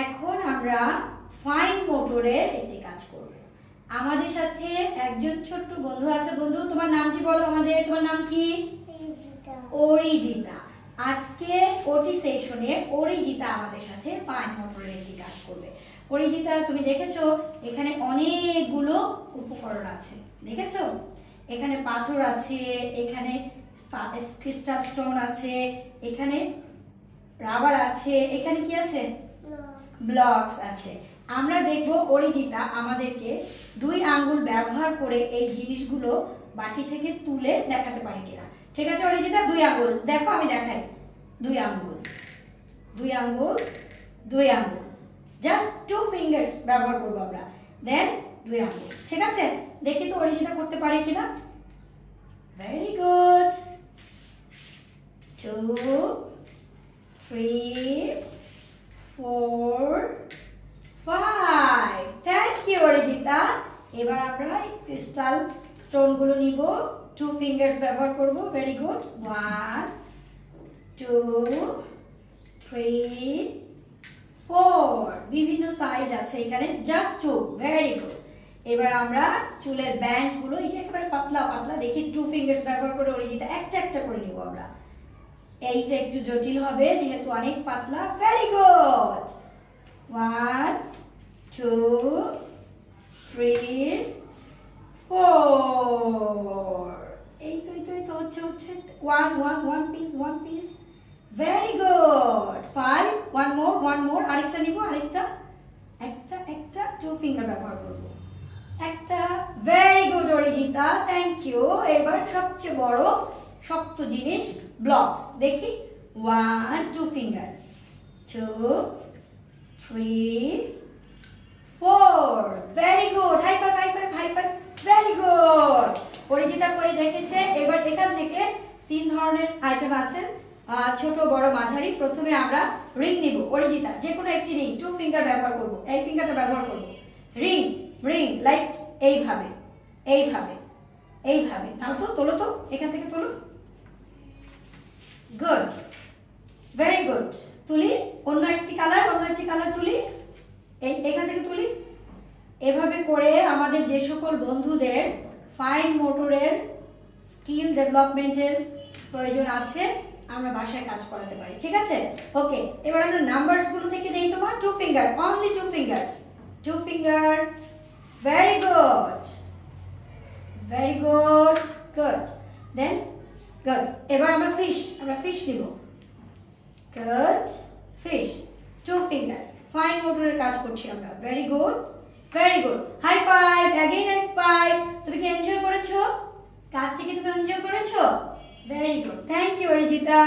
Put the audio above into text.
এখন আমরা ফাইন মোটরের একটি কাজ করব। আমাদের সাথে একজন ছোট্ট বন্ধু আছে। বন্ধু, তোমার নাম কি বলো আমাদের? তোমার নাম কি? অরিজিতা। আজকে ওটি সেশনে অরিজিতা আমাদের সাথে ফাইন মোটরের একটি কাজ করবে। অরিজিতা, তুমি দেখেছো এখানে অনেকগুলো উপকরণ আছে, দেখেছো? এখানে পাথর আছে, এখানে ক্রিস্টাল স্টোন আছে, এখানে রাবার আছে, এখানে কি আছে? ব্লকস আছে। আমরা দেখব অরিজিতা আমাদেরকে 2 আঙ্গুল ব্যবহার করে এই জিনিসগুলো বাটি থেকে তুলে দেখাতে পারে কিনা। ঠিক আছে অরিজিতা, 2 আঙ্গুল দেখো, আমি দেখাই। 2 আঙ্গুল, 2 আঙ্গুল, 2 আঙ্গুল, জাস্ট 2 ফিঙ্গার্স ব্যবহার করব আমরা। দেন 2 আঙ্গুল। ঠিক আছে, দেখি তো অরিজিতা করতে পারে কিনা। Very good. 2 3 4 5। Thank you Arijita. এবার আমরা ক্রিস্টাল স্টোন গুলো নিব, 2 ফিঙ্গার্স ব্যবহার করব। Very good. 1 2 3 4। বিভিন্ন সাইজ আছে এখানে, জাস্ট 2। Very good. এবার আমরা চুলের ব্যান্ড গুলো, এই যে একেবারে পাতলা পাতলা, দেখি 2 ফিঙ্গার্স ব্যবহার করে অরিজিতা একটা একটা করে নিব আমরা। এইটা একটু জটিল হবে যেহেতু অনেক পাতলা। Very good. 1 2 3 4। এই তো হচ্ছে 1 piece 1 piece. Very good. 5। one more আরেকটা নিব, আরেকটা, একটা 2 ফিঙ্গার ব্যবহার করব, একটা। Very good Arijita, thank you. এবার সবচেয়ে বড় শক্ত জিনিস, ব্লকস, দেখি। 1 2 finger, 2 3 4। Very good. High five, high five, high five. Very good. Arijita করে দেখেছে। এবার এখান থেকে 3 ধরনের আইটেম আছে, ছোট বড় মাঝারি। প্রথমে আমরা রিং নিব। অরিজিতা যে কোনো একটি রিং, 2 ফিঙ্গার ব্যবহার করব, এই ফিঙ্গারটা ব্যবহার করব। রিং রিং লাইক এইভাবে এইভাবে এইভাবে। নাও তো, তোলো তো, এখান থেকে তোলো। Good, very good. তুলি অন্য একটি কালার তুলি, এখান থেকে তুলি। এভাবে করে আমাদের যে সকল বন্ধুদের ফাইন মোটরের স্কিল ডেভেলপমেন্টের প্রয়োজন আছে, আমরা বাসায় কাজ করাতে পারি। ঠিক আছে, ওকে। এবার আমরা নাম্বারস গুলো থেকে দেই তোমার। 2 finger, only 2 finger, 2 finger. Very good, very good, good. Then good. এবার আমরা ফিশ নিব। Good, fish, 2 finger. ফাইন মোটরের কাজ করছি আমরা। Very good, very good. High five, again high five. তুমি কি এনজয় করেছো কাজটি? কি তুমি এনজয় করেছো? Very good, thank you Arijita.